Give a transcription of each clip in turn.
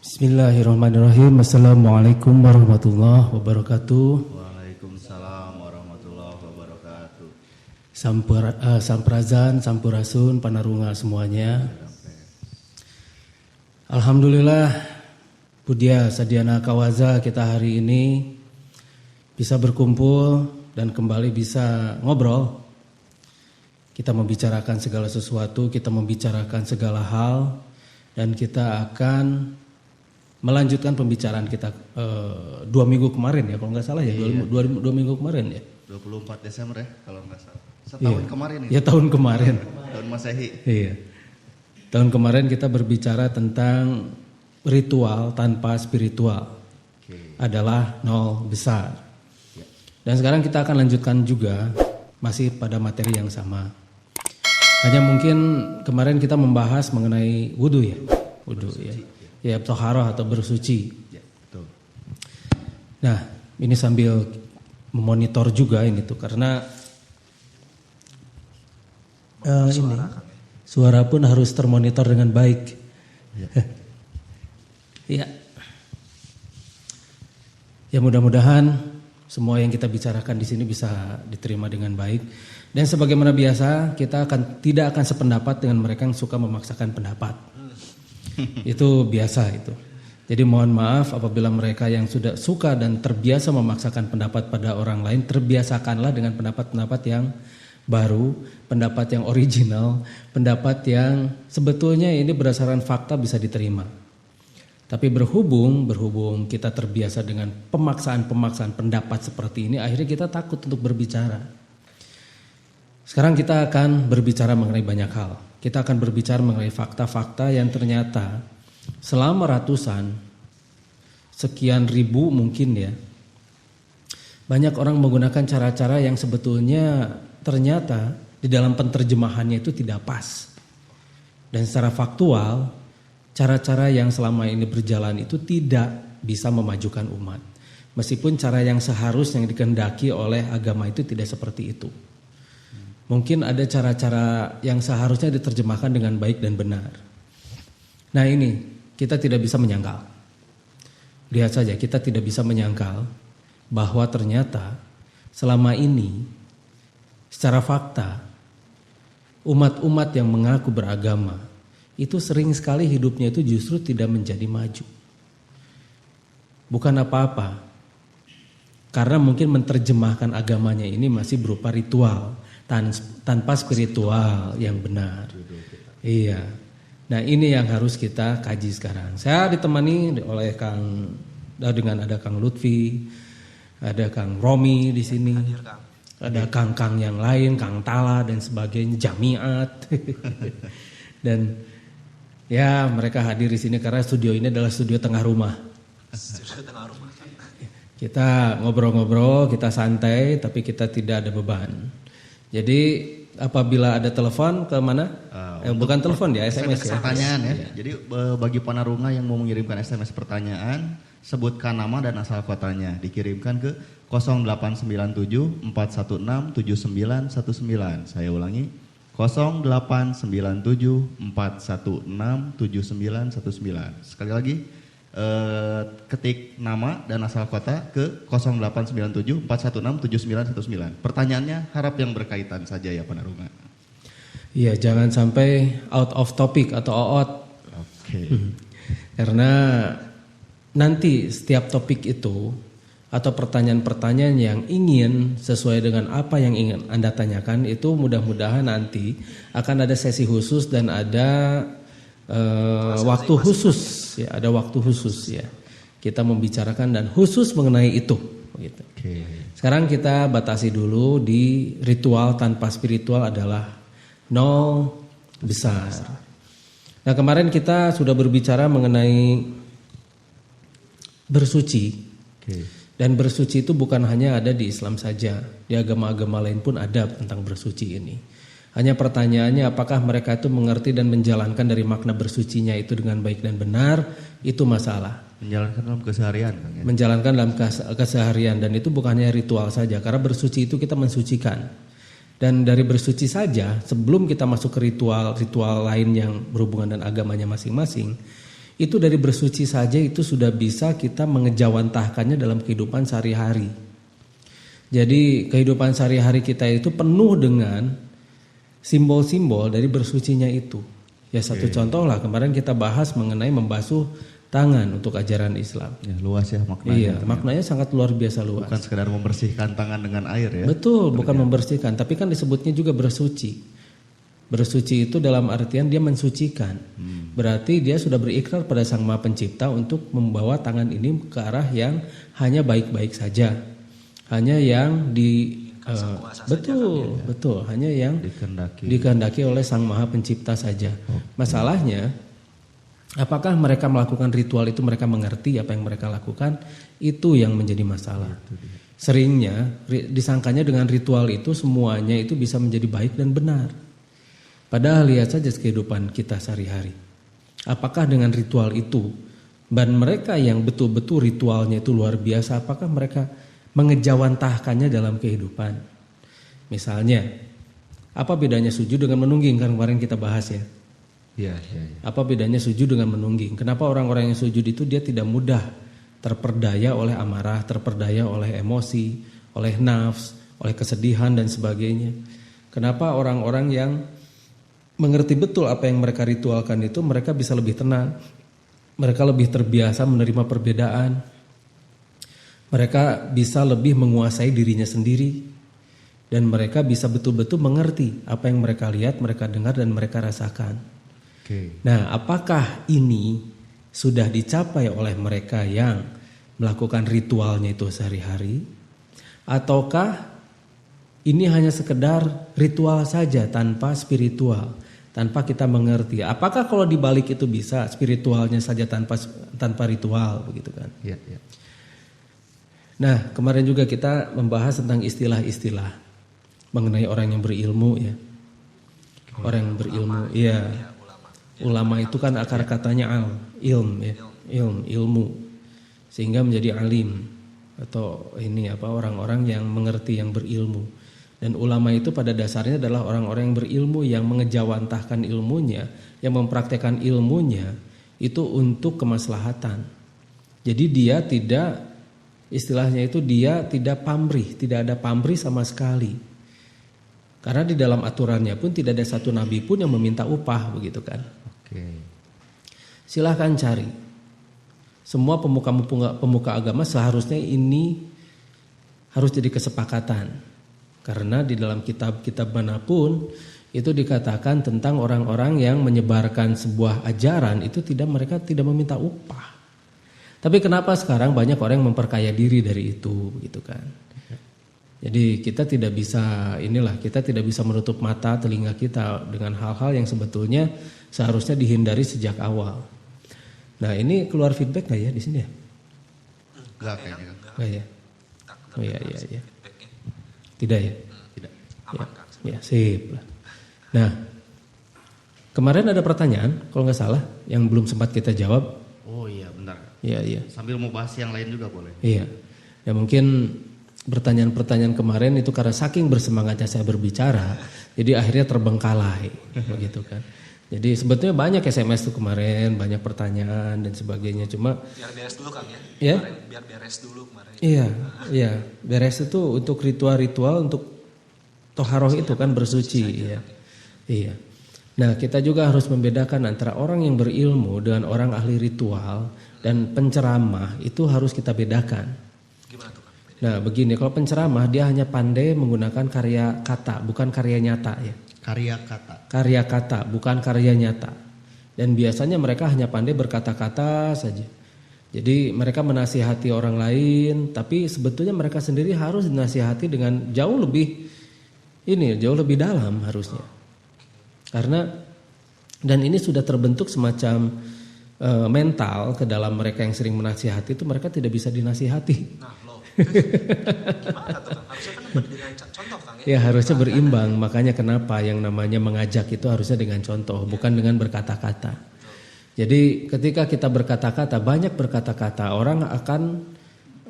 Bismillahirrahmanirrahim. Assalamualaikum warahmatullahi wabarakatuh. Waalaikumsalam warahmatullahi wabarakatuh. Samprazan, sampurasun, panarunga semuanya. Alhamdulillah, Budya Sadiana Kawaza, kita hari ini bisa berkumpul dan kembali bisa ngobrol. Kita membicarakan segala sesuatu, kita membicarakan segala hal, dan kita akan melanjutkan pembicaraan kita 2 minggu kemarin ya, kalau nggak salah ya, iya. 2 minggu kemarin ya. 24 Desember ya kalau nggak salah. Setahun Iya. kemarin ya. Ya tahun kemarin. Tahun Masehi. Iya. Tahun kemarin kita berbicara tentang ritual tanpa spiritual. Oke. Adalah nol besar. Ya. Dan sekarang kita akan lanjutkan juga masih pada materi yang sama. Hanya mungkin kemarin kita membahas mengenai wudhu ya. Wudhu ya. Ya, toharoh atau bersuci. Ya, betul. Nah, ini sambil memonitor juga ini tuh karena ini suara pun harus termonitor dengan baik. Ya. Ya. Ya, mudah-mudahan semua yang kita bicarakan di sini bisa diterima dengan baik. Dan sebagaimana biasa, kita tidak akan sependapat dengan mereka yang suka memaksakan pendapat. Itu biasa itu. Jadi mohon maaf apabila mereka yang sudah suka dan terbiasa memaksakan pendapat pada orang lain, terbiasakanlah dengan pendapat-pendapat yang baru, pendapat yang original, pendapat yang sebetulnya ini berdasarkan fakta bisa diterima. Tapi berhubung kita terbiasa dengan pemaksaan-pemaksaan pendapat seperti ini, akhirnya kita takut untuk berbicara. Sekarang kita akan berbicara mengenai banyak hal. Kita akan berbicara mengenai fakta-fakta yang ternyata selama ratusan, sekian ribu mungkin ya, banyak orang menggunakan cara-cara yang sebetulnya ternyata di dalam penerjemahannya itu tidak pas. Dan secara faktual, cara-cara yang selama ini berjalan itu tidak bisa memajukan umat. Meskipun cara yang seharusnya yang dikehendaki oleh agama itu tidak seperti itu. Mungkin ada cara-cara yang seharusnya diterjemahkan dengan baik dan benar. Nah ini, kita tidak bisa menyangkal. Lihat saja, kita tidak bisa menyangkal bahwa ternyata selama ini secara fakta umat-umat yang mengaku beragama itu sering sekali hidupnya itu justru tidak menjadi maju. Bukan apa-apa, karena mungkin menerjemahkan agamanya ini masih berupa ritual tanpa spiritual yang benar. Iya. Nah ini yang harus kita kaji sekarang. Saya ditemani oleh dengan ada Kang Lutfi, ada Kang Romi di sini, ada Kang yang lain, Kang Tala dan sebagainya, Jamiat. Dan ya mereka hadir di sini karena studio ini adalah studio tengah rumah. Kita ngobrol-ngobrol, kita santai, tapi kita tidak ada beban. Jadi apabila ada telepon ke mana? Bukan telepon ya, SMS ya. Pertanyaan ya. Iya. Jadi bagi panarunga yang mau mengirimkan SMS pertanyaan, sebutkan nama dan asal kotanya. Dikirimkan ke 0897 416 7919. Saya ulangi. 0897 416 7919. Sekali lagi. Ketik nama dan asal kota ke 0897 416 7919. Pertanyaannya harap yang berkaitan saja ya panarunga. Iya, jangan sampai out of topic atau out. Oke. Karena nanti setiap topik itu atau pertanyaan-pertanyaan yang ingin sesuai dengan apa yang ingin Anda tanyakan itu mudah-mudahan nanti akan ada sesi khusus dan ada waktu khusus ya, ada waktu khusus ya. Kita membicarakan dan khusus mengenai itu gitu. Oke. Sekarang kita batasi dulu di ritual tanpa spiritual adalah nol besar. Nah, kemarin kita sudah berbicara mengenai bersuci. Oke. Dan bersuci itu bukan hanya ada di Islam saja, di agama-agama lain pun ada tentang bersuci ini. Hanya pertanyaannya apakah mereka itu mengerti dan menjalankan dari makna bersucinya itu dengan baik dan benar, itu masalah. Menjalankan dalam keseharian Kang ya. Menjalankan dalam keseharian dan itu bukan hanya ritual saja, karena bersuci itu kita mensucikan. Dan dari bersuci saja sebelum kita masuk ke ritual lain yang berhubungan dengan agamanya masing-masing, Itu dari bersuci saja itu sudah bisa kita mengejawantahkannya dalam kehidupan sehari-hari. Jadi kehidupan sehari-hari kita itu penuh dengan simbol-simbol dari bersucinya itu. Ya satu contoh lah, kemarin kita bahas mengenai membasuh tangan untuk ajaran Islam. Ya, luas ya maknanya. Iya, maknanya sangat luar biasa luas. Bukan sekedar membersihkan tangan dengan air ya. Betul, bukan membersihkan, tapi kan disebutnya juga bersuci. Bersuci itu dalam artian dia mensucikan. Berarti dia sudah berikrar pada Sang Maha Pencipta untuk membawa tangan ini ke arah yang hanya baik-baik saja. Hanya yang betul, hanya yang dikehendaki oleh Sang Maha Pencipta saja. Masalahnya, apakah mereka melakukan ritual itu mereka mengerti apa yang mereka lakukan? Itu yang menjadi masalah. Seringnya disangkanya dengan ritual itu semuanya itu bisa menjadi baik dan benar. Padahal lihat saja kehidupan kita sehari-hari. Apakah dengan ritual itu dan mereka yang betul-betul ritualnya itu luar biasa, apakah mereka mengejawantahkannya dalam kehidupan? Misalnya, apa bedanya sujud dengan menungging? Kan kemarin kita bahas ya. Iya. Apa bedanya sujud dengan menungging? Kenapa orang-orang yang sujud itu dia tidak mudah terperdaya oleh amarah, terperdaya oleh emosi, oleh nafs, oleh kesedihan dan sebagainya? Kenapa orang-orang yang mengerti betul apa yang mereka ritualkan itu mereka bisa lebih tenang, mereka lebih terbiasa menerima perbedaan, mereka bisa lebih menguasai dirinya sendiri, dan mereka bisa betul-betul mengerti apa yang mereka lihat, mereka dengar dan mereka rasakan. Nah, apakah ini sudah dicapai oleh mereka yang melakukan ritualnya itu sehari-hari, ataukah ini hanya sekedar ritual saja tanpa spiritual, tanpa kita mengerti? Apakah kalau dibalik itu bisa spiritualnya saja tanpa ritual, begitu kan? Iya. Nah, kemarin juga kita membahas tentang istilah-istilah mengenai orang yang berilmu ya. Orang yang berilmu, iya. Ulama itu kan akar katanya ilmu, sehingga menjadi alim atau orang-orang yang mengerti, yang berilmu. Dan ulama itu pada dasarnya adalah orang-orang yang berilmu, yang mengejawantahkan ilmunya, yang mempraktekkan ilmunya itu untuk kemaslahatan. Jadi dia tidak, istilahnya itu dia tidak pamrih, tidak ada pamrih sama sekali. Karena di dalam aturannya pun tidak ada satu nabi pun yang meminta upah, begitu kan? Silahkan cari. Semua pemuka agama seharusnya ini harus jadi kesepakatan. Karena di dalam kitab-kitab manapun itu dikatakan tentang orang-orang yang menyebarkan sebuah ajaran itu mereka tidak meminta upah. Tapi kenapa sekarang banyak orang yang memperkaya diri dari itu, begitu kan? Jadi kita tidak bisa kita tidak bisa menutup mata telinga kita dengan hal-hal yang sebetulnya seharusnya dihindari sejak awal. Nah, ini keluar feedback nggak ya di sini ya? Enggak kayaknya. Nggak ya? Oh iya. Tidak ya? Tidak. Ya, sip lah. Nah, kemarin ada pertanyaan kalau nggak salah yang belum sempat kita jawab. Oh iya, benar. Iya. Sambil mau bahas yang lain juga boleh. Iya. Ya mungkin pertanyaan-pertanyaan kemarin itu karena saking bersemangatnya saya berbicara, jadi akhirnya terbengkalai, begitu kan. Jadi sebetulnya banyak SMS tuh kemarin, banyak pertanyaan dan sebagainya. Cuma biar beres dulu Kang ya. Ya? Biar beres dulu kemarin. Iya. Beres itu untuk ritual-ritual untuk toharoh itu kan bersuci, iya. Nah, kita juga harus membedakan antara orang yang berilmu dengan orang ahli ritual dan penceramah, itu harus kita bedakan. Gimana tuh Kang? Nah, begini, kalau penceramah dia hanya pandai menggunakan karya kata, bukan karya nyata ya. Karya kata, bukan karya nyata. Dan biasanya mereka hanya pandai berkata-kata saja. Jadi mereka menasihati orang lain, tapi sebetulnya mereka sendiri harus dinasihati dengan jauh lebih dalam harusnya. Karena dan ini sudah terbentuk semacam mental ke dalam mereka yang sering menasihati itu, mereka tidak bisa dinasihati. Nah, gimana tuh Kang? Harusnya kan dengan contoh Kang ya. Ya harusnya berimbang, makanya kenapa yang namanya mengajak itu harusnya dengan contoh, bukan dengan berkata-kata. Jadi ketika kita berkata-kata, banyak berkata-kata, orang akan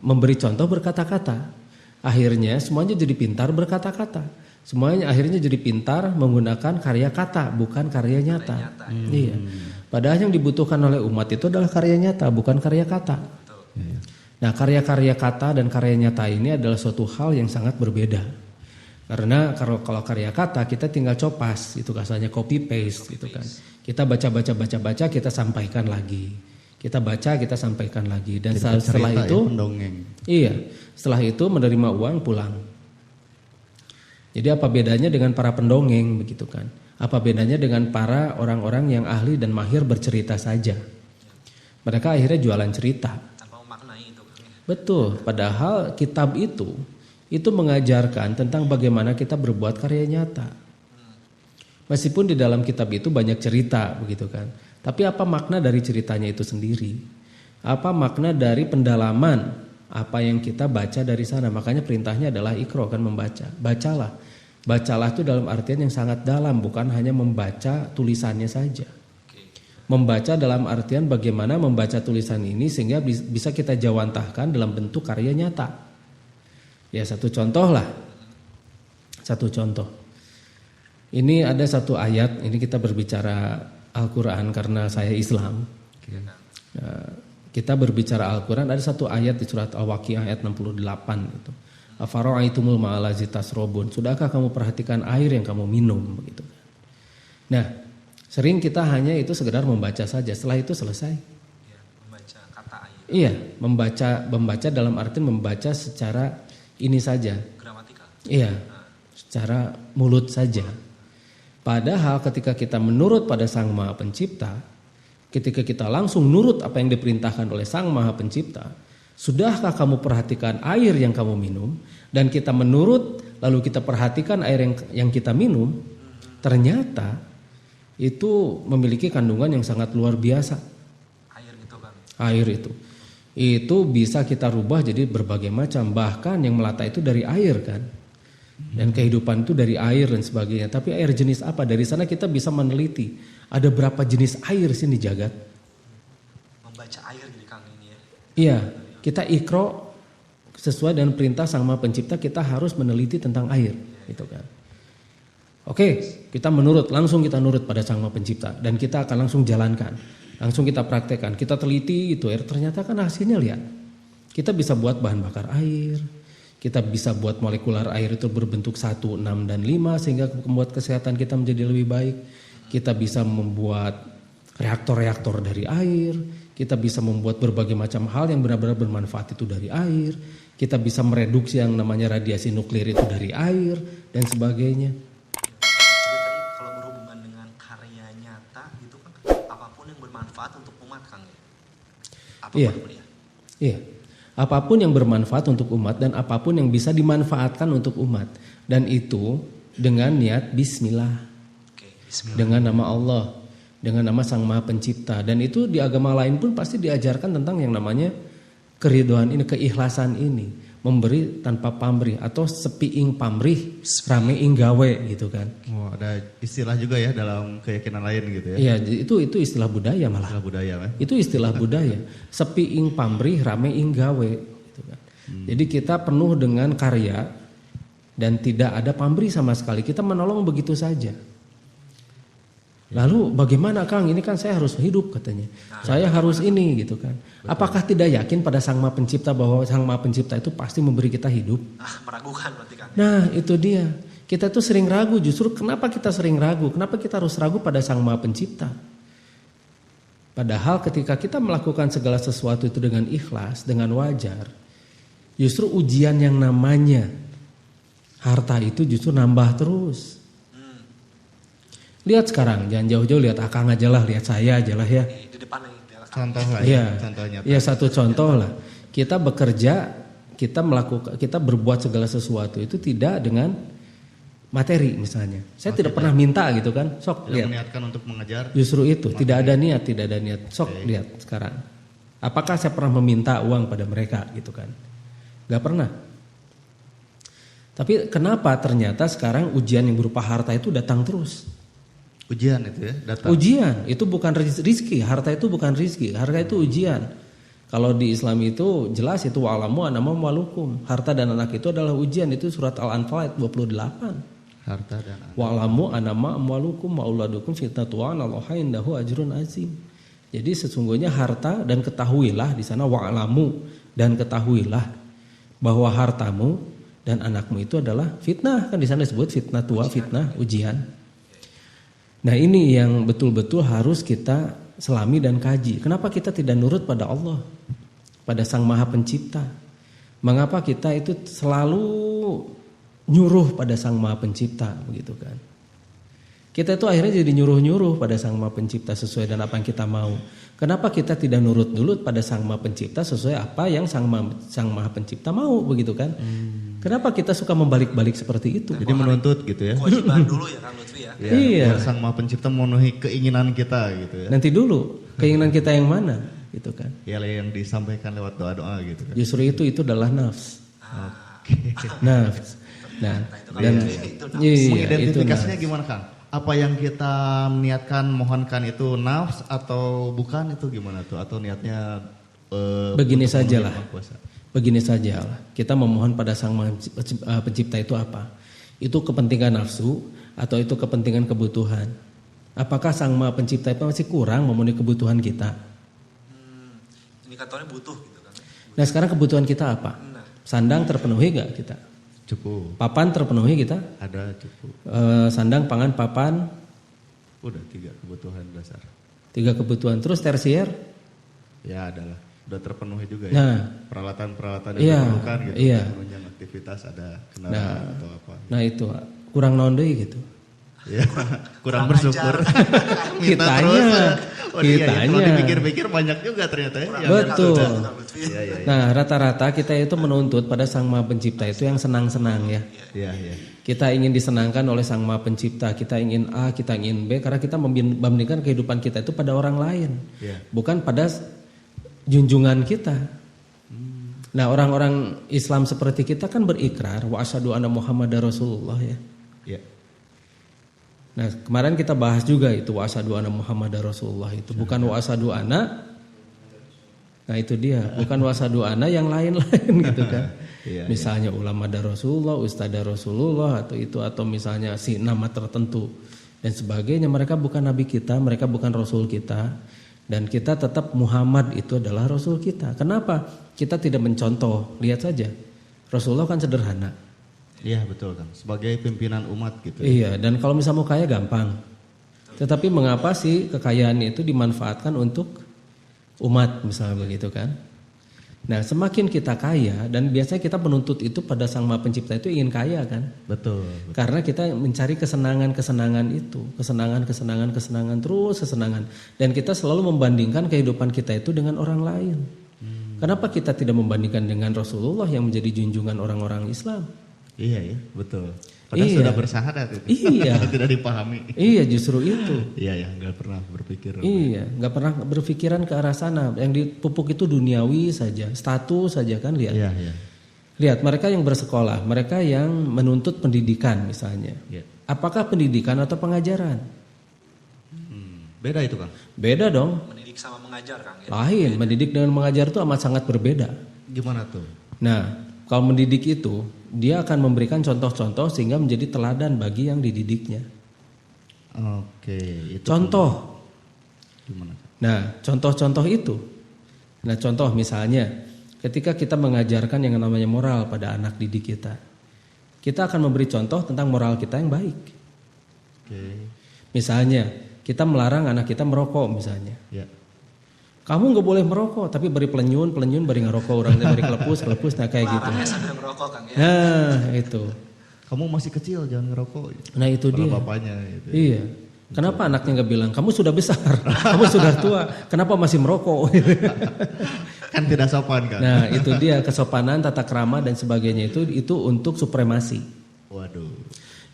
memberi contoh berkata-kata. Akhirnya semuanya jadi pintar berkata-kata. Semuanya akhirnya jadi pintar menggunakan karya kata, bukan karya nyata. Iya. Padahal yang dibutuhkan oleh umat itu adalah karya nyata, bukan karya kata. Nah, karya-karya kata dan karya nyata ini adalah suatu hal yang sangat berbeda. Karena kalau karya kata kita tinggal copas, itu kasarnya copy paste gitu kan. Kita baca, kita sampaikan lagi. Kita baca, kita sampaikan lagi. Dan setelah itu, pendongeng. iya, setelah itu menerima uang pulang. Jadi apa bedanya dengan para pendongeng begitu kan? Apa bedanya dengan para orang-orang yang ahli dan mahir bercerita saja? Mereka akhirnya jualan cerita. Tanpa memaknai itu. Betul, padahal kitab itu mengajarkan tentang bagaimana kita berbuat karya nyata. Meskipun di dalam kitab itu banyak cerita begitu kan. Tapi apa makna dari ceritanya itu sendiri? Apa makna dari pendalaman apa yang kita baca dari sana? Makanya perintahnya adalah ikro kan, membaca. Bacalah. Bacalah itu dalam artian yang sangat dalam, bukan hanya membaca tulisannya saja. Membaca dalam artian bagaimana membaca tulisan ini sehingga bisa kita jawantahkan dalam bentuk karya nyata. Ya, satu contoh lah. Satu contoh. Ini ada satu ayat, ini kita berbicara Al-Quran karena saya Islam. Nah, kita berbicara Al-Quran, ada satu ayat di surat Al-Waqiah ayat 68 itu. Afara'aitumul ma'alazi tasrobun. Sudahkah kamu perhatikan air yang kamu minum begitu. Nah, sering kita hanya itu sekedar membaca saja, setelah itu selesai. Ya, membaca kata air. Iya, membaca dalam arti membaca secara ini saja. Gramatikal. Iya, secara mulut saja. Padahal ketika kita menurut pada Sang Maha Pencipta, ketika kita langsung nurut apa yang diperintahkan oleh Sang Maha Pencipta, sudahkah kamu perhatikan air yang kamu minum? Dan kita menurut, lalu kita perhatikan air yang kita minum, ternyata itu memiliki kandungan yang sangat luar biasa. Air gitu kan. Air itu bisa kita rubah jadi berbagai macam, bahkan yang melata itu dari air kan. Dan kehidupan itu dari air dan sebagainya. Tapi air jenis apa? Dari sana kita bisa meneliti ada berapa jenis air sih di jagat. Membaca air jadi Kang ini ya. Iya, kita ikro sesuai dengan perintah Sang Maha Pencipta, kita harus meneliti tentang air, gitu kan. Oke, langsung kita nurut pada Sang Maha Pencipta dan kita akan langsung jalankan, langsung kita praktekkan, kita teliti itu air, ternyata kan hasilnya lihat. Kita bisa buat bahan bakar air, kita bisa buat molekular air itu berbentuk 1, 6, dan 5 sehingga membuat kesehatan kita menjadi lebih baik. Kita bisa membuat reaktor-reaktor dari air, kita bisa membuat berbagai macam hal yang benar-benar bermanfaat itu dari air, kita bisa mereduksi yang namanya radiasi nuklir itu dari air dan sebagainya. Jadi tadi kalau berhubungan dengan karya nyata gitu kan, apapun yang bermanfaat untuk umat Kang ya. Apapun Iya. ya. Iya. Apapun yang bermanfaat untuk umat dan apapun yang bisa dimanfaatkan untuk umat, dan itu dengan niat bismillah. Oke, bismillah. Dengan nama Allah, dengan nama Sang Maha Pencipta. Dan itu di agama lain pun pasti diajarkan tentang yang namanya keriduan ini, keikhlasan ini, memberi tanpa pamrih atau sepi ing pamrih rame ing gawe gitu kan. Oh, ada istilah juga ya dalam keyakinan lain gitu ya. Iya, itu istilah budaya malah. Istilah budaya kan. Itu istilah budaya. Sepi ing pamrih rame ing gawe gitu kan. Jadi kita penuh dengan karya dan tidak ada pamrih sama sekali. Kita menolong begitu saja. Lalu bagaimana Kang? Ini kan saya harus hidup katanya. Saya harus ini gitu kan. Apakah tidak yakin pada Sang Maha Pencipta bahwa Sang Maha Pencipta itu pasti memberi kita hidup? Meragukan berarti Kang. Nah, itu dia. Kita tuh sering ragu. Justru kenapa kita sering ragu? Kenapa kita harus ragu pada Sang Maha Pencipta? Padahal ketika kita melakukan segala sesuatu itu dengan ikhlas, dengan wajar, justru ujian yang namanya harta itu justru nambah terus. Lihat sekarang, jangan jauh-jauh, lihat Akang aja lah, lihat saya aja lah ya. Di depan nih. di atas. Contoh lah Iya, ya, contohnya. iya satu contoh lah. Kita bekerja, kita berbuat segala sesuatu itu tidak dengan materi misalnya. Saya tidak pernah minta gitu kan, sok Tidak lihat. meniatkan untuk mengejar. Justru itu, tidak ada niat, sok lihat sekarang. Apakah saya pernah meminta uang pada mereka gitu kan? Gak pernah. Tapi kenapa ternyata sekarang ujian yang berupa harta itu datang terus? Ujian itu ya, datang. Ujian itu bukan rizki, harta itu bukan rizki, harta itu ujian. Kalau di Islam itu jelas itu wa'alamu anama walukum. Harta dan anak itu adalah ujian, itu surat Al-Anfal ayat 28. Harta dan anak. Wa'lamu annama amwalukum wa auladukum fitnatun wa 'alallahi indahu ajrun azim. Jadi sesungguhnya harta dan ketahuilah di sana wa'lamu dan ketahuilah bahwa hartamu dan anakmu itu adalah fitnah, kan di sana disebut fitnah tua, fitnah ujian. Nah, ini yang betul-betul harus kita selami dan kaji. Kenapa kita tidak nurut pada Allah, pada Sang Maha Pencipta? Mengapa kita itu selalu nyuruh pada Sang Maha Pencipta, begitu kan? Kita itu akhirnya jadi nyuruh-nyuruh pada Sang Maha Pencipta sesuai dengan apa yang kita mau. Kenapa kita tidak nurut dulu pada Sang Maha Pencipta sesuai apa yang Sang Maha Pencipta mau, begitu kan? Kenapa kita suka membalik-balik seperti itu? Jadi menuntut gitu ya. Kewajiban dulu ya Kang Lutfi ya. Ya, Iya. biar Sang Maha Pencipta memenuhi keinginan kita gitu ya. Nanti dulu keinginan kita yang mana, gitu kan? Ya yang disampaikan lewat doa-doa gitu kan. Justru itu adalah nafs. Oke. Nafs. Nah, dan Mengidentifikasinya nafs. gimana Kang? Apa yang kita niatkan mohonkan itu nafs atau bukan, itu gimana tuh? Atau niatnya Begini untuk memenuhi sajalah. Yang Maha Kuasa? Begini saja lah. Kita memohon pada Sang Maha Pencipta itu apa? Itu kepentingan nafsu atau itu kepentingan kebutuhan? Apakah Sang Maha Pencipta itu masih kurang memenuhi kebutuhan kita? Indikatornya butuh gitu kan. Nah, sekarang kebutuhan kita apa? Nah, Sandang terpenuhi gak kita? Cukup. Papan terpenuhi kita? Ada cukup. Sandang, pangan, papan, Udah 3 kebutuhan dasar. 3 kebutuhan. Terus tersier? Ya adalah. Udah terpenuhi juga Nah. ya. Peralatan-peralatan yang Iya, diperlukan gitu. iya. Menunjang aktivitas ada kendaraan atau apa. Nah itu kurang nondei gitu. Ya, kurang bersyukur. Minta Kitanya, terus. Oh, iya, ya. Kalau kitanya. dipikir-pikir banyak juga ternyata ya. yang Betul. Kang Lutfi. Iya, iya. Nah, rata-rata kita itu menuntut pada Sang Maha Pencipta itu yang senang-senang ya. Iya, iya. Kita ingin disenangkan oleh Sang Maha Pencipta, kita ingin A, kita ingin B, karena kita membandingkan kehidupan kita itu pada orang lain, Iya. bukan pada junjungan kita. Nah, orang-orang Islam seperti kita kan berikrar wa asyhadu anna Muhammadar Rasulullah ya. Iya. Nah, kemarin kita bahas juga itu wa asyhadu anna Muhammadar Rasulullah itu bukan wa asyhadu anna. Nah, itu dia, bukan wa asyhadu anna yang lain-lain gitu kan. Iya, Misalnya ulama dar Rasulullah, ustadz dar Rasulullah atau misalnya si nama tertentu dan sebagainya. Mereka bukan nabi kita, mereka bukan rasul kita, dan kita tetap Muhammad itu adalah rasul kita. Kenapa? Kita tidak mencontoh. Lihat saja, Rasulullah kan sederhana. Iya, betul kan. Sebagai pimpinan umat gitu. Iya, dan kalau misalnya mau kaya gampang. Tetapi mengapa sih kekayaan itu dimanfaatkan untuk umat misalnya begitu kan? Nah, semakin kita kaya, dan biasanya kita menuntut itu pada Sang Maha Pencipta itu ingin kaya kan? Betul. Karena kita mencari kesenangan-kesenangan itu, kesenangan, terus kesenangan. Dan kita selalu membandingkan kehidupan kita itu dengan orang lain. Kenapa kita tidak membandingkan dengan Rasulullah yang menjadi junjungan orang-orang Islam? Iya, ya, betul. Padahal Iya. sudah bersahadat itu. Iya. Tidak dipahami. Iya, justru itu. Iya, ya, nggak pernah berpikir. Iya, nggak pernah berpikiran ke arah sana. Yang dipupuk itu duniawi saja, status saja kan, lihat. Iya, iya. Lihat mereka yang bersekolah, mereka yang menuntut pendidikan misalnya. Iya. Apakah pendidikan atau pengajaran? Beda itu Kang. Beda dong. mendidik sama mengajar Kang ya. Lain, mendidik dengan mengajar itu amat sangat berbeda. Gimana tuh? Nah, kalau mendidik itu dia akan memberikan contoh-contoh sehingga menjadi teladan bagi yang dididiknya. Oke, itu Contoh. gimana? Nah, contoh-contoh itu. Nah, contoh misalnya ketika kita mengajarkan yang namanya moral pada anak didik kita. Kita akan memberi contoh tentang moral kita yang baik. Oke. Misalnya, kita melarang anak kita merokok misalnya. Ya. Kamu nggak boleh merokok, tapi beri pelenyun beri ngerokok, orang beri kelepus, nah kayak gitu. Larangnya sambil merokok Kang ya. Nah, itu. Kamu masih kecil, jangan ngerokok. Nah, itu Padahal dia. bapaknya gitu. Iya. Kenapa anaknya nggak bilang, kamu sudah besar, kamu sudah tua, kenapa masih merokok? Kan tidak sopan kan? Nah, itu dia kesopanan, tata krama dan sebagainya itu untuk supremasi. Waduh.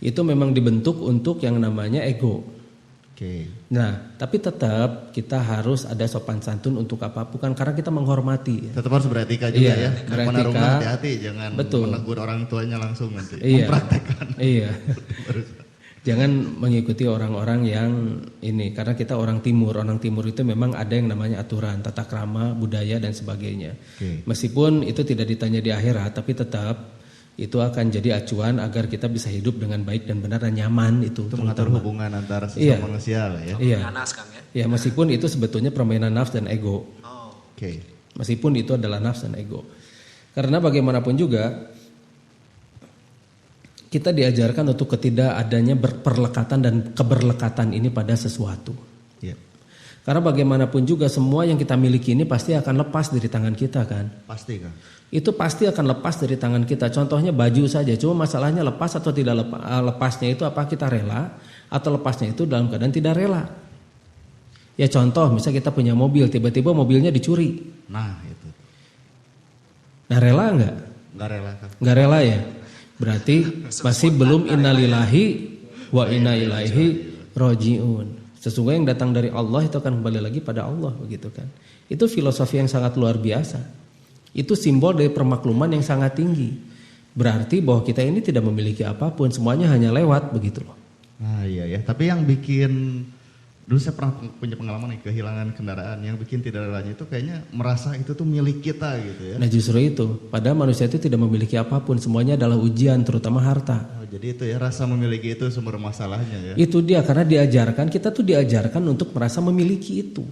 Itu memang dibentuk untuk yang namanya ego. Oke. Nah, tapi tetap kita harus ada sopan santun untuk apa? Bukan karena kita menghormati. Ya. Tetap harus beretika juga Iya, ya. beretika. Mana rumah hati-hati, jangan Betul. menegur orang tuanya langsung nanti. Iya. Mempraktekkan. Iya. Jangan mengikuti orang-orang yang ini, karena kita orang timur. Orang timur itu memang ada yang namanya aturan, tata krama, budaya dan sebagainya. Oke. Meskipun itu tidak ditanya di akhirat, tapi tetap Itu akan jadi acuan agar kita bisa hidup dengan baik dan benar dan nyaman itu. Itu mengatur hubungan antara sesama Iya. manusia lah ya. Iya. Ganas Kang ya. Ya meskipun itu sebetulnya permainan nafs dan ego. Oh. Oke. Meskipun itu adalah nafs dan ego. Karena bagaimanapun juga kita diajarkan untuk ketidak adanya perlekatan dan keberlekatan ini pada sesuatu. Iya. Karena bagaimanapun juga semua yang kita miliki ini pasti akan lepas dari tangan kita kan. Pasti kan. Itu pasti akan lepas dari tangan kita. Contohnya baju saja. Cuma masalahnya lepas atau tidak lepasnya itu apa kita rela atau lepasnya itu dalam keadaan tidak rela. Ya contoh misalnya kita punya mobil, tiba-tiba mobilnya dicuri. Nah itu. Nah rela nggak? Nggak rela kan. Nggak rela ya. Berarti masih belum innalillahi wa inna ilaihi rojiun. Sesungguhnya yang datang dari Allah itu akan kembali lagi pada Allah begitu kan. Itu filosofi yang sangat luar biasa. Itu simbol dari permakluman yang sangat tinggi. Berarti bahwa kita ini tidak memiliki apapun, semuanya hanya lewat begitu loh. Nah iya ya. Tapi yang bikin dulu saya pernah punya pengalaman nih, kehilangan kendaraan, yang bikin tidak relanya itu kayaknya merasa itu tuh milik kita gitu ya. Nah justru itu, padahal manusia itu tidak memiliki apapun, semuanya adalah ujian, terutama harta. Oh, jadi itu ya rasa memiliki itu sumber masalahnya ya. Itu dia, karena diajarkan, kita tuh diajarkan untuk merasa memiliki itu.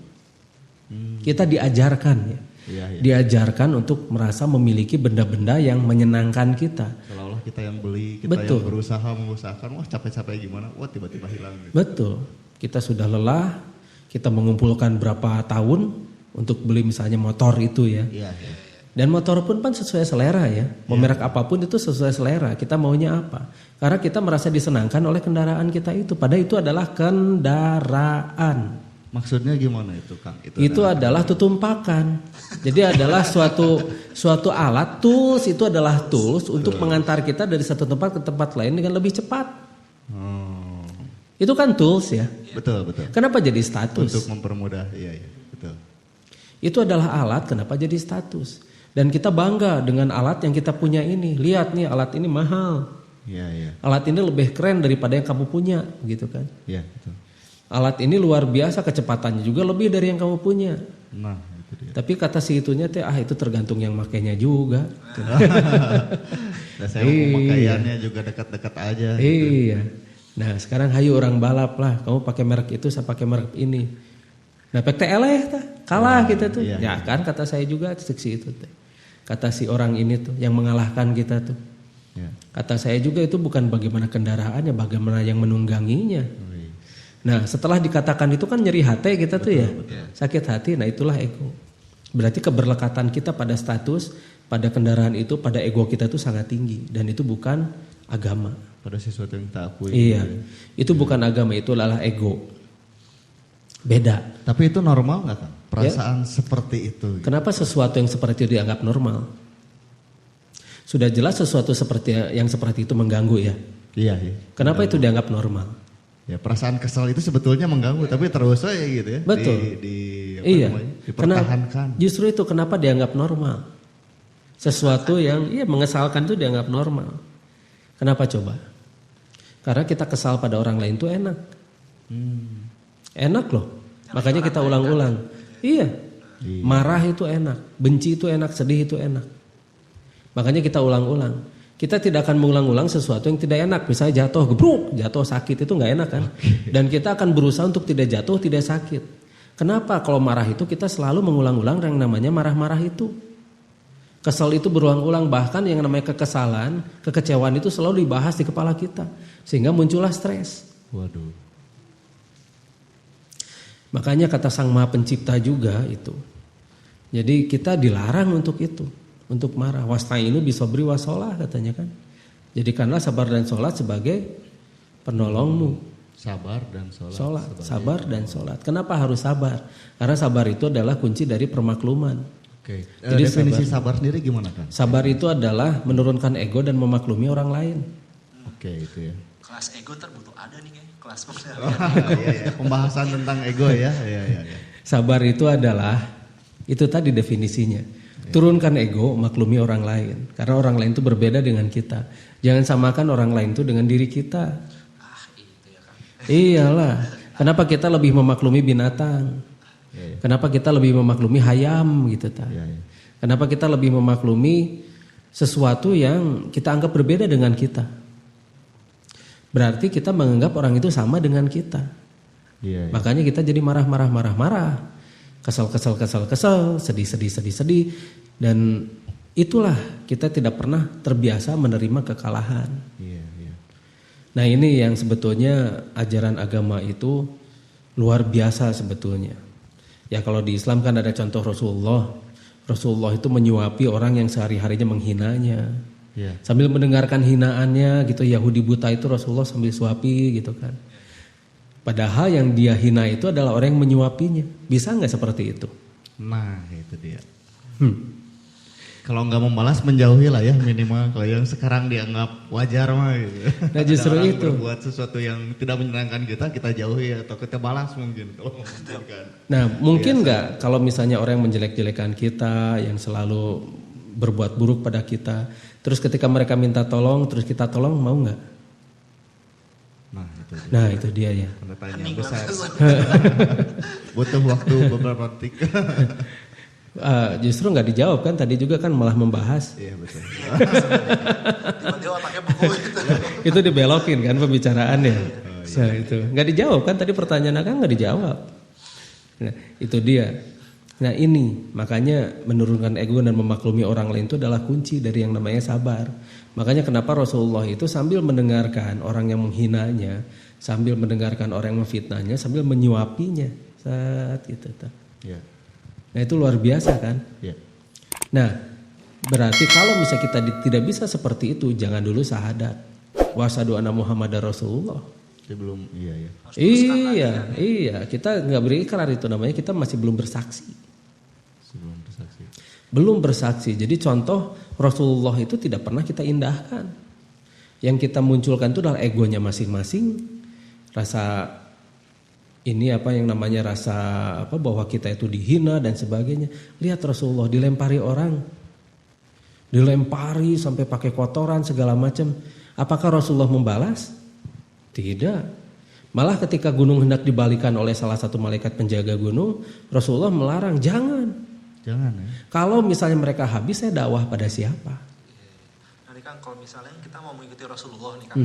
Kita diajarkan ya. Iya, iya. Diajarkan untuk merasa memiliki benda-benda yang menyenangkan kita. Seolah-olah kita yang beli, kita Betul. yang berusaha mengusahakan, wah capek-capek gimana, wah tiba-tiba hilang gitu. Betul. Kita sudah lelah, kita mengumpulkan berapa tahun untuk beli misalnya motor itu ya. Iya, iya. Dan motor pun kan sesuai selera ya. Mau merek apapun itu sesuai selera. Kita maunya apa? Karena kita merasa disenangkan oleh kendaraan kita itu. Padahal itu adalah kendaraan. Maksudnya gimana itu Kang? Itu adalah tutumpakan. Jadi adalah suatu alat, tools itu adalah tools untuk mengantar kita dari satu tempat ke tempat lain dengan lebih cepat. Oh. Itu kan tools ya. Betul, betul. Kenapa jadi status? Untuk mempermudah, iya, iya, betul. Itu adalah alat, kenapa jadi status? Dan kita bangga dengan alat yang kita punya ini. Lihat nih, alat ini mahal. Iya, iya, Alat ini lebih keren daripada yang kamu punya, gitu kan? iya, betul. Alat ini luar biasa, kecepatannya juga lebih dari yang kamu punya. Nah, itu dia. Tapi kata si itunya teh, itu tergantung yang makainya juga. Nah, saya mau pemakaiannya juga dekat-dekat aja. Gitu. Iya. Nah sekarang hayu orang balap lah, kamu pakai merek itu, saya pakai merek ini. Nah pek eleh tah, kalah kita tuh. Iya, Ya kan kata saya juga si itu teh. Kata si orang ini tuh yang mengalahkan kita tuh. Ya. Kata saya juga itu bukan bagaimana kendaraannya, bagaimana yang menungganginya. Oh, iya. Nah setelah dikatakan itu kan nyeri hati kita tuh ya, betul. sakit hati. Nah itulah ego. Berarti keberlekatan kita pada status, pada kendaraan itu, pada ego kita tuh sangat tinggi. Dan itu bukan agama. Pada sesuatu yang tak akui. Iya, itu bukan agama, itu adalah ego. Beda. Tapi itu normal nggak Kang? Perasaan seperti itu. Gitu. Kenapa sesuatu yang seperti itu dianggap normal? Sudah jelas sesuatu yang seperti itu mengganggu ya. Iya, iya. Kenapa itu dianggap normal? Ya perasaan kesal itu sebetulnya mengganggu, tapi terus aja gitu ya. Betul. Iya. Karena Dipertahankan. justru itu kenapa dianggap normal? Sesuatu yang mengesalkan itu dianggap normal. Kenapa coba? Karena kita kesal pada orang lain itu enak. Enak loh. Makanya kita ulang-ulang. Iya. Marah itu enak, benci itu enak, sedih itu enak. Makanya kita ulang-ulang. Kita tidak akan mengulang-ulang sesuatu yang tidak enak. Misalnya jatuh, gebruk, jatuh sakit itu nggak enak kan? Dan kita akan berusaha untuk tidak jatuh, tidak sakit. Kenapa? Kalau marah itu kita selalu mengulang-ulang yang namanya marah-marah itu. Kesal itu berulang-ulang, bahkan yang namanya kekesalan, kekecewaan itu selalu dibahas di kepala kita. Sehingga muncullah stres. Waduh. Makanya kata Sang Maha Pencipta juga itu. Jadi kita dilarang untuk itu. Untuk marah. Wasta'inu bisobri wasolah katanya kan. Jadikanlah sabar dan sholat sebagai penolongmu. Sabar dan sholat. Sabar dan sholat. Kenapa harus sabar? Karena sabar itu adalah kunci dari permakluman. Oke. Jadi Definisi sabar sendiri gimana kan? Sabar itu adalah menurunkan ego dan memaklumi orang lain. Oke, itu ya. Kelas ego terbutuh ada nih kayak kelas Iya, iya. Pembahasan tentang ego ya. Iya, iya, iya. Sabar itu adalah, itu tadi definisinya. Turunkan ego, maklumi orang lain. Karena orang lain itu berbeda dengan kita. Jangan samakan orang lain itu dengan diri kita. itu ya Kang. Iyalah. Kenapa kita lebih memaklumi binatang? Kenapa kita lebih memaklumi hayam gitu ta? Iya, iya. Kenapa kita lebih memaklumi sesuatu yang kita anggap berbeda dengan kita. Berarti kita menganggap orang itu sama dengan kita. Iya, iya. Makanya kita jadi marah, kesel, sedih. Dan itulah kita tidak pernah terbiasa menerima kekalahan. Iya, iya. Nah ini yang sebetulnya ajaran agama itu luar biasa sebetulnya. Ya kalau di Islam kan ada contoh Rasulullah itu menyuapi orang yang sehari-harinya menghinanya. Iya. Sambil mendengarkan hinaannya gitu, Yahudi buta itu Rasulullah sambil suapi gitu kan. Padahal yang dia hina itu adalah orang yang menyuapinya. Bisa nggak seperti itu? Nah itu dia. Kalau nggak membalas menjauhi lah ya minimal. Kalau yang sekarang dianggap wajar mah gitu. Nah justru Ada orang itu. berbuat sesuatu yang tidak menyenangkan kita jauhi atau kita balas mungkin kalau memungkinkan. Nah mungkin nggak kalau misalnya orang yang menjelek-jelekan kita, yang selalu berbuat buruk pada kita, terus ketika mereka minta tolong, terus kita tolong, mau nggak? Nah itu dia ya. Tanda tanya besar. Butuh waktu beberapa detik. Justru nggak dijawab kan, tadi juga kan malah membahas. Iya betul. Tiba-tiba pakai buku itu. Itu dibelokin kan pembicaraannya. Nah itu nggak dijawab kan tadi pertanyaan kan nggak dijawab. Nah itu dia. Nah ini makanya menurunkan ego dan memaklumi orang lain itu adalah kunci dari yang namanya sabar. Makanya kenapa Rasulullah itu sambil mendengarkan orang yang menghinanya, sambil mendengarkan orang yang memfitnahnya, sambil menyuapinya saat gitu. Iya. Nah itu luar biasa kan. Iya. Nah berarti kalau misalnya kita tidak bisa seperti itu, jangan dulu syahadat. Wasyhadu anna Muhammadar Rasulullah. Belum, iya. Iya, kita nggak berikrar itu namanya kita masih belum bersaksi. Sebelum bersaksi. Belum bersaksi. Jadi contoh Rasulullah itu tidak pernah kita indahkan. Yang kita munculkan itu adalah egonya masing-masing, rasa ini apa yang namanya rasa apa bahwa kita itu dihina dan sebagainya. Lihat Rasulullah dilempari orang, dilempari sampai pakai kotoran segala macam. Apakah Rasulullah membalas? Tidak. Malah ketika gunung hendak dibalikan oleh salah satu malaikat penjaga gunung, Rasulullah melarang, jangan ya. Kalau misalnya mereka habis, saya dakwah pada siapa? Nah nih Kang, kalau misalnya kita mau mengikuti Rasulullah nih Kang,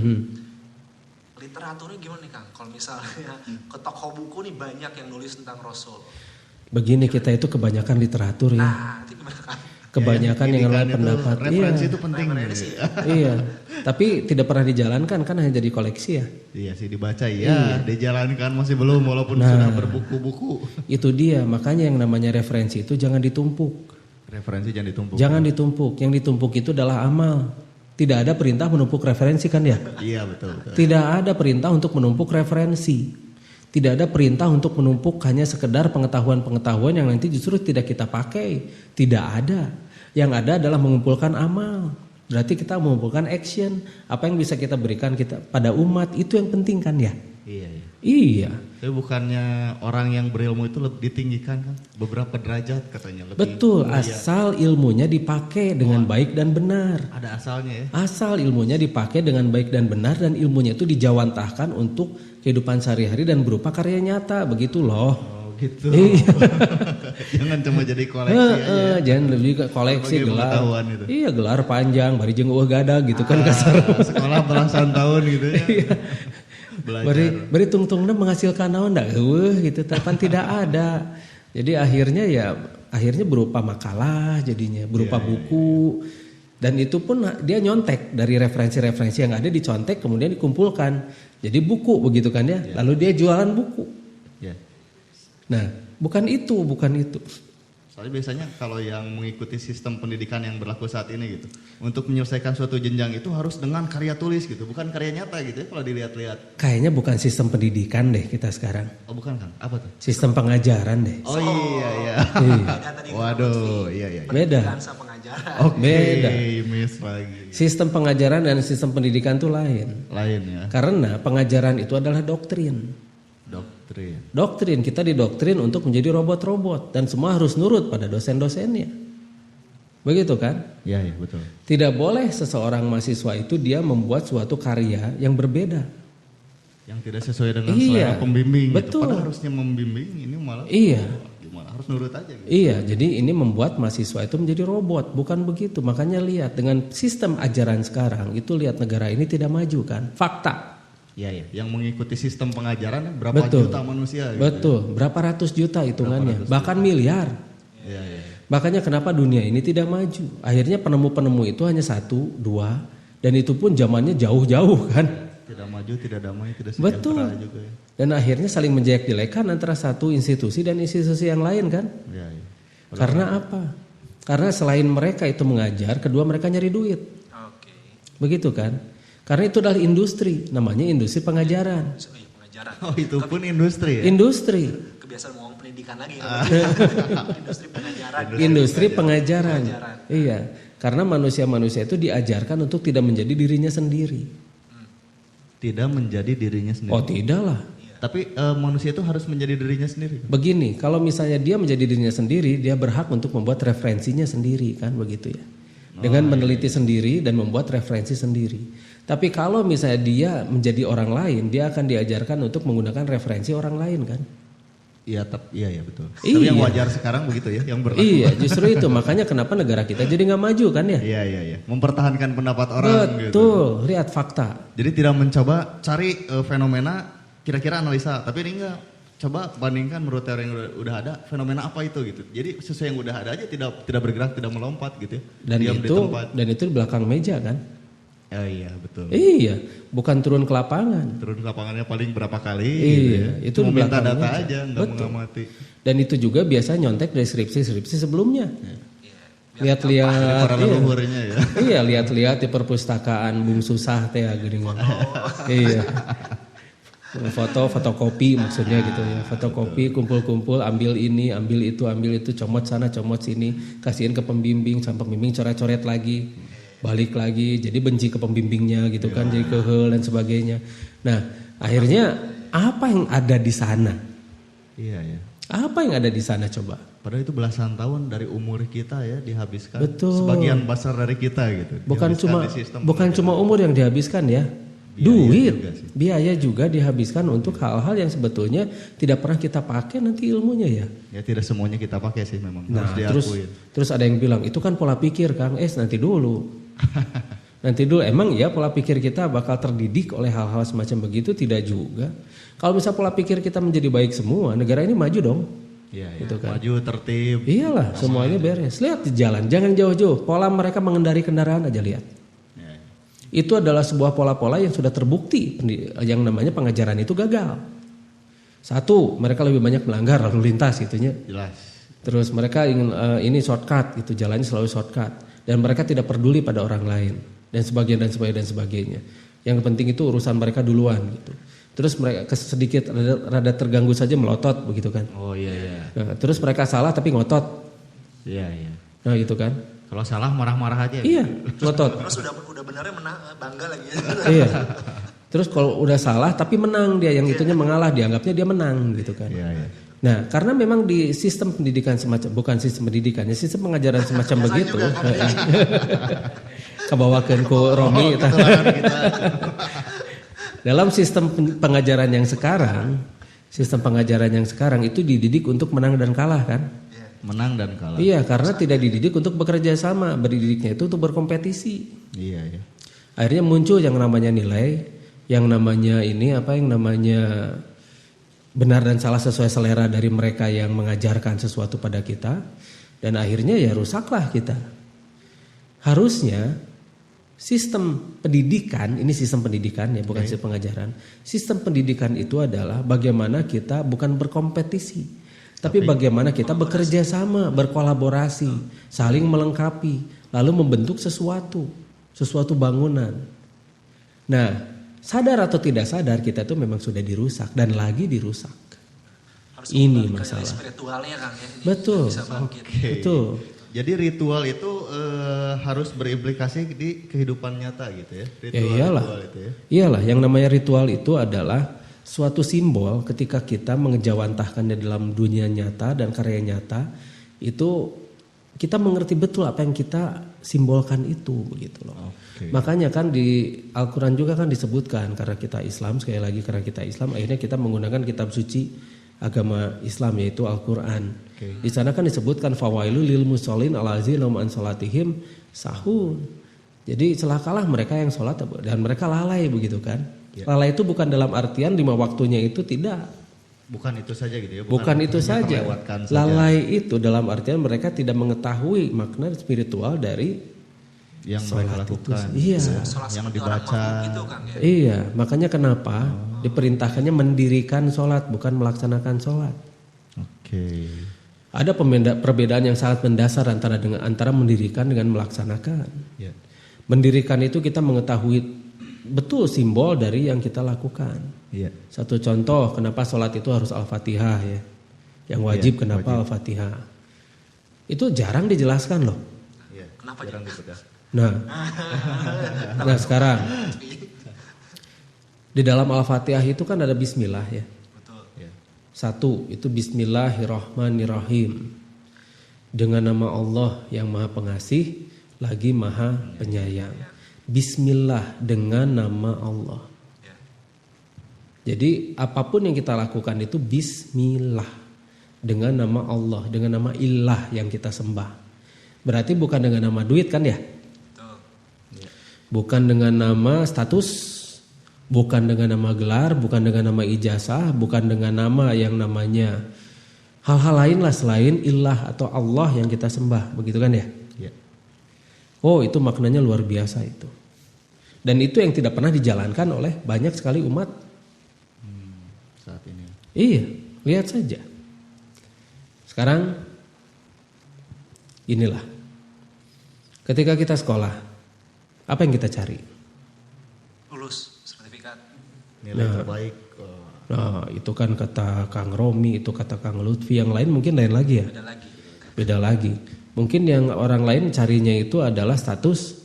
literaturnya gimana nih Kang? Kalau misalnya ke toko buku nih banyak yang nulis tentang Rasul. Begini kita itu kebanyakan literatur ya. Nah itu gimana Kang? Kebanyakan yang namanya pendapat. Referensi itu penting. Iya. Tapi tidak pernah dijalankan kan hanya jadi koleksi ya. Iya sih dibaca ya, dijalankan masih belum walaupun sudah berbuku-buku. Itu dia, makanya yang namanya referensi itu jangan ditumpuk. Referensi jangan ditumpuk. Jangan ditumpuk, yang ditumpuk itu adalah amal. Tidak ada perintah menumpuk referensi kan ya? Iya betul. Tidak ada perintah untuk menumpuk referensi. Tidak ada perintah untuk menumpuk hanya sekedar pengetahuan-pengetahuan yang nanti justru tidak kita pakai. Tidak ada. Yang ada adalah mengumpulkan amal. Berarti kita mengumpulkan action. Apa yang bisa kita berikan kita pada umat, itu yang penting kan ya? Iya. Tapi bukannya orang yang berilmu itu lebih ditinggikan kan? Beberapa derajat katanya lebih. Betul, asal ilmunya dipakai dengan baik dan benar. Ada asalnya ya? Asal ilmunya dipakai dengan baik dan benar dan ilmunya itu dijawantahkan untuk kehidupan sehari-hari dan berupa karya nyata, begitu loh. Oh gitu. Iya. Jangan cuma jadi koleksi aja. Jangan lebih ke koleksi gelar. Itu. Iya, gelar panjang, bari jeung eueuh gadag gitu kan kasar. Sekolah belasan tahun gitu ya. Belajar. Bari tungtungna menghasilkan naon da eueuh gitu, tapi tidak ada. Jadi akhirnya berupa makalah jadinya, berupa buku. Dan itu pun dia nyontek dari referensi-referensi yang ada, dicontek kemudian dikumpulkan. Jadi buku begitu kan ya. Lalu dia jualan buku. Nah, bukan itu. Soalnya biasanya kalau yang mengikuti sistem pendidikan yang berlaku saat ini gitu, untuk menyelesaikan suatu jenjang itu harus dengan karya tulis gitu, bukan karya nyata gitu ya kalau dilihat-lihat. Kayaknya bukan sistem pendidikan deh kita sekarang. Oh bukan kan? Apa tuh? Sistem pengajaran deh. Oh iya. Waduh, iya. Beda. Oke, beda. Miss lagi. Sistem pengajaran dan sistem pendidikan itu lain. Lain ya. Karena pengajaran itu adalah doktrin. Doktrin, kita didoktrin untuk menjadi robot-robot dan semua harus nurut pada dosen-dosennya. Begitu kan? Iya, betul. Tidak boleh seseorang mahasiswa itu dia membuat suatu karya yang berbeda. Yang tidak sesuai dengan selera pembimbing. Betul. Gitu. Padahal harusnya membimbing, ini malah. Iya. Gimana? harus nurut aja gitu. Iya, jadi ini membuat mahasiswa itu menjadi robot, bukan begitu. Makanya lihat dengan sistem ajaran sekarang itu lihat negara ini tidak maju kan. Fakta. Iya, yang mengikuti sistem pengajaran berapa juta manusia gitu. Betul, berapa ratus juta hitungannya, bahkan miliar. Iya. Makanya kenapa dunia ini tidak maju. Akhirnya penemu-penemu itu hanya 1, 2 dan itu pun zamannya jauh-jauh kan. Tidak maju, tidak damai, tidak sejahtera juga ya. Dan akhirnya saling menjelek-jelekan antara satu institusi dan institusi yang lain kan. Iya. Karena apa? Karena selain mereka itu mengajar, kedua mereka nyari duit. Oke. Begitu kan? Karena itu adalah industri, namanya industri pengajaran. Iya, pengajaran. Oh, itu pun industri ya. Industri. Kebiasaan ngomong pendidikan lagi kan. Industri pengajaran. Industri pengajaran. Iya, karena manusia-manusia itu diajarkan untuk tidak menjadi dirinya sendiri. Tidak menjadi dirinya sendiri. Oh, tidaklah. Tapi manusia itu harus menjadi dirinya sendiri. Begini, kalau misalnya dia menjadi dirinya sendiri, dia berhak untuk membuat referensinya sendiri kan begitu ya. Dengan meneliti sendiri dan membuat referensi sendiri. Tapi kalau misalnya dia menjadi orang lain, dia akan diajarkan untuk menggunakan referensi orang lain kan. Iya, iya betul. Iya. Tapi yang wajar sekarang begitu ya, yang berlaku. Iya, justru itu makanya kenapa negara kita jadi nggak maju kan ya? Iya. Mempertahankan pendapat orang gitu. Betul, lihat fakta. Jadi tidak mencoba cari fenomena kira-kira analisa, tapi ini enggak. Coba bandingkan menurut teori yang udah ada, fenomena apa itu gitu. Jadi sesuai yang udah ada aja tidak bergerak, tidak melompat gitu ya. Dan diam di tempat. itu di belakang meja kan? Iya, betul. Iya, bukan turun ke lapangan. Turun ke lapangannya paling berapa kali Iya, gitu ya. itu Cuma di minta belakang data meja. aja, enggak Betul. mengamati. Dan itu juga biasa nyontek dari skripsi sebelumnya. Lihat-lihat Para leluhurnya ya. Iya, lihat-lihat di perpustakaan Bung Susah teh geuningan. Iya. Fotokopi maksudnya gitu ya. Fotokopi, kumpul-kumpul, ambil ini, ambil itu, comot sana, comot sini, kasihin ke pembimbing, sampai pembimbing coret-coret lagi, balik lagi, jadi benci ke pembimbingnya gitu kan, jadi kehel dan sebagainya. Nah, akhirnya apa yang ada di sana? Iya. Apa yang ada di sana coba? Padahal itu belasan tahun dari umur kita ya dihabiskan. Betul. Sebagian besar dari kita gitu. Bukan cuma umur yang dihabiskan ya. Duit, biaya juga dihabiskan untuk hal-hal yang sebetulnya tidak pernah kita pakai nanti ilmunya ya. Ya tidak semuanya kita pakai sih memang. Nah, harus terus ada yang bilang itu kan pola pikir Kang. Nanti dulu. Nanti dulu emang ya pola pikir kita bakal terdidik oleh hal-hal semacam begitu, tidak juga. Kalau misal pola pikir kita menjadi baik semua, negara ini maju dong. Iya, gitu kan. Maju tertib. Iyalah, semuanya beres. Lihat di jalan, jangan jauh-jauh. Pola mereka mengendari kendaraan aja lihat. Itu adalah sebuah pola-pola yang sudah terbukti yang namanya pengajaran itu gagal. Satu, mereka lebih banyak melanggar lalu lintas gitunya. Jelas. Terus mereka ingin ini shortcut gitu, jalannya selalu shortcut dan mereka tidak peduli pada orang lain dan sebagainya. Yang penting itu urusan mereka duluan gitu. Terus mereka sedikit rada terganggu saja melotot begitu kan. Oh iya. Nah, terus mereka salah tapi ngotot. Iya. Nah gitu kan. Kalau salah marah-marah aja. Iya, ngotot. Terus udah benernya menang, bangga lagi. Iya. Terus kalau udah salah tapi menang dia, yang itunya mengalah, dianggapnya dia menang gitu kan. Iya. Nah, karena memang di sistem pendidikan semacam, bukan sistem pendidikan, ya sistem pengajaran semacam begitu. Kebawakan ku Romi. Dalam sistem pengajaran yang sekarang itu dididik untuk menang dan kalah kan? Menang dan kalah. Iya, karena tidak dididik untuk bekerja sama, berdidiknya itu untuk berkompetisi. Iya. Akhirnya muncul yang namanya nilai, yang namanya benar dan salah sesuai selera dari mereka yang mengajarkan sesuatu pada kita, dan akhirnya ya rusaklah kita. Harusnya sistem pendidikan, ini sistem pendidikan ya, bukan sistem pengajaran. Sistem pendidikan itu adalah bagaimana kita bukan berkompetisi, tapi bagaimana kita bekerja sama, berkolaborasi, saling melengkapi, lalu membentuk sesuatu bangunan. Nah, sadar atau tidak sadar kita itu memang sudah dirusak dan lagi dirusak. Harus ini masalah. Spiritualnya Kang ya. Betul. Bisa bangkit. Betul. Jadi ritual itu harus berimplikasi di kehidupan nyata gitu ya. Ritual itu ya. Iyalah, yang namanya ritual itu adalah suatu simbol ketika kita mengejawantahkannya dalam dunia nyata dan karya nyata, itu kita mengerti betul apa yang kita simbolkan itu begitu loh. Okay. Makanya kan di Al-Quran juga kan disebutkan, karena kita Islam, sekali lagi karena kita Islam, akhirnya kita menggunakan kitab suci agama Islam yaitu Al-Qur'an. Oke. Di sana kan disebutkan fawailul lil musallin allazina hum an salatihim sahun. Jadi celakalah mereka yang sholat dan mereka lalai begitu kan. Lalai itu bukan dalam artian 5 waktunya itu tidak. Bukan itu saja gitu ya. Bukan itu hanya saja. terlewatkan saja. Lalai itu dalam artian mereka tidak mengetahui makna spiritual dari yang sholat mereka itu. lakukan. Iya. Sholat Yang seperti orang dibaca. mabuk gitu Kang ya. Iya, makanya kenapa diperintahkannya mendirikan sholat bukan melaksanakan sholat. Oke. Ada perbedaan yang sangat mendasar antara mendirikan dengan melaksanakan. Ya. Mendirikan itu kita mengetahui betul simbol dari yang kita lakukan. Iya. Satu contoh kenapa sholat itu harus Al-Fatihah ya. Yang wajib Iya, kenapa wajib. Al-Fatihah. Itu jarang dijelaskan loh. Iya. Kenapa Jarang jadi? dibedah. Nah sekarang di dalam Al-Fatihah itu kan ada Bismillah ya. Betul. Ya. Satu itu Bismillahirrahmanirrahim. Dengan nama Allah yang Maha Pengasih lagi Maha Penyayang. Bismillah dengan nama Allah. Ya. Jadi apapun yang kita lakukan itu Bismillah dengan nama Allah, dengan nama Ilah yang kita sembah. Berarti bukan dengan nama duit kan ya? Betul. Bukan dengan nama status, bukan dengan nama gelar, bukan dengan nama ijazah, bukan dengan nama yang namanya hal-hal lain lah selain Ilah atau Allah yang kita sembah, begitu kan ya? Ya. Oh itu maknanya luar biasa itu. Dan itu yang tidak pernah dijalankan oleh banyak sekali umat. Saat ini. Iya, lihat saja. Sekarang inilah. Ketika kita sekolah, apa yang kita cari? Lulus sertifikat. Nilai Nah. terbaik. Nah, itu kan kata Kang Romi, itu kata Kang Lutfi, yang lain mungkin lain lagi ya. Beda lagi. Beda lagi. Mungkin yang orang lain carinya itu adalah status.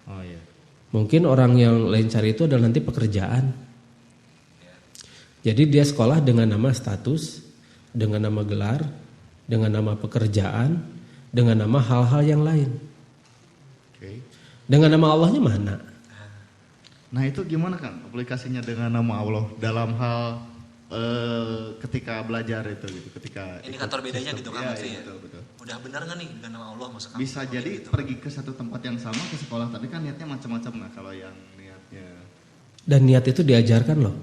Oh iya. Mungkin orang yang lain cari itu adalah nanti pekerjaan. Jadi dia sekolah dengan nama status, dengan nama gelar, dengan nama pekerjaan, dengan nama hal-hal yang lain. Oke. Dengan nama Allahnya mana? Nah itu gimana Kang aplikasinya dengan nama Allah dalam hal ketika belajar itu gitu, ketika Indikator ikut bedanya sistem. gitu kan Iya, maksudnya iya, ya? betul, betul. Udah benar nggak nih dengan nama Allah masuk kampus? Bisa jadi gitu. pergi ke satu tempat yang sama ke sekolah tapi kan niatnya macam-macam. Nah kalau yang niatnya Dan niat itu diajarkan loh.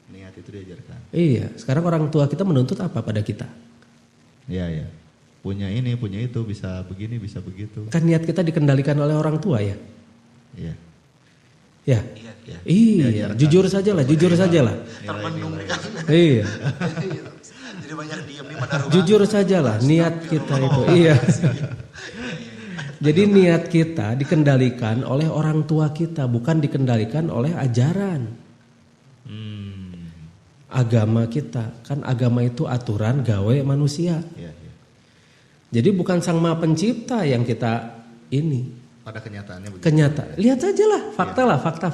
niat itu diajarkan. Iya, sekarang orang tua kita menuntut apa pada kita? Iya ya. Punya ini, punya itu, bisa begini, bisa begitu. Kan niat kita dikendalikan oleh orang tua ya. Iya. Ya. Iya, iya. Iya, Diajarkan. jujur sajalah, jujur sajalah. Termenung kan. Iya. Jadi banyak diem nih pada rumah. Jujur sajalah niat kita itu. Iya. Jadi niat kita dikendalikan oleh orang tua kita, bukan dikendalikan oleh ajaran agama kita. Kan agama itu aturan gawe manusia. Iya, iya. Jadi bukan Sang Maha Pencipta yang kita ini. Pada kenyataannya begitu. Kenyataan. Lihat saja lah, fakta lah, fakta.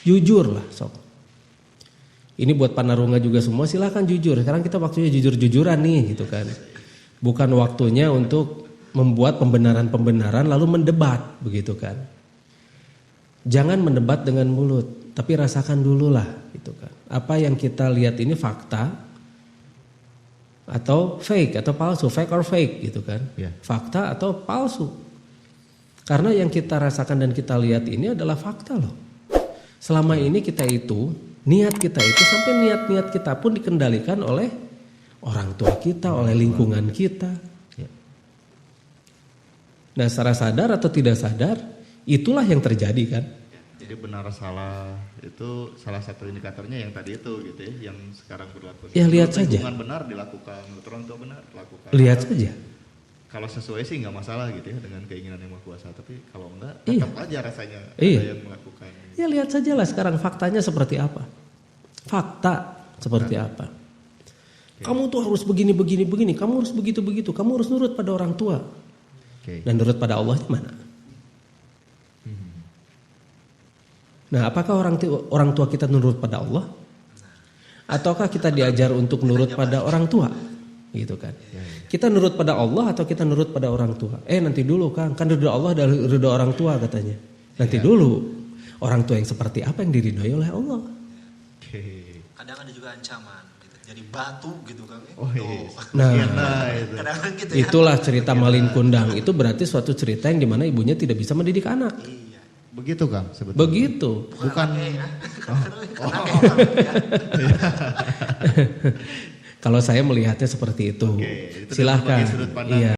Jujur lah, sok. Ini buat panarunga juga semua, silakan jujur. Sekarang kita waktunya jujur-jujuran nih, gitu kan. Bukan waktunya untuk membuat pembenaran-pembenaran lalu mendebat, begitu kan. Jangan mendebat dengan mulut, tapi rasakan dulu lah, gitu kan. Apa yang kita lihat ini fakta atau fake atau palsu, fake or fake, gitu kan. Ya. Fakta atau palsu. Karena yang kita rasakan dan kita lihat ini adalah fakta loh. Selama ini kita itu, niat kita itu sampai niat-niat kita pun dikendalikan oleh orang tua kita, oleh lingkungan kita. Ya. Nah secara sadar atau tidak sadar, itulah yang terjadi kan. Jadi benar salah itu salah satu indikatornya yang tadi itu gitu ya, yang sekarang berlaku. Ya, lihat Menurut saja. lingkungan benar dilakukan, menurut orang tua benar dilakukan. Lihat saja. Kalau sesuai sih nggak masalah gitu ya dengan keinginan yang Maha Kuasa, tapi kalau enggak Iya. tetap aja rasanya Iya. ada yang melakukan. Ya lihat saja lah sekarang faktanya seperti apa. Fakta seperti apa. Kamu tuh harus begini, kamu harus begitu, kamu harus nurut pada orang tua. Oke. Dan nurut pada Allah mana? Nah, apakah orang tua kita nurut pada Allah? Ataukah kita diajar untuk nurut pada orang tua? Gitu kan. Kita nurut pada Allah atau kita nurut pada orang tua? Nanti dulu Kang, kan ridho Allah dan ridho orang tua katanya. Nanti dulu. Orang tua yang seperti apa yang diridhoi oleh Allah? Oke. Kadang ada juga ancaman gitu. jadi batu gitu Kang. Oh, iya. Nah, Itu. Kadang-kadang gitu ya. itulah cerita Malin Kundang. Itu berarti suatu cerita yang dimana ibunya tidak bisa mendidik anak. Iya. Begitu Kang sebetulnya. Begitu. Bukan Ya. Kadang-kadang ya. Kalau saya melihatnya seperti itu. Oke, itu Silahkan. berbagai sudut pandang. Iya.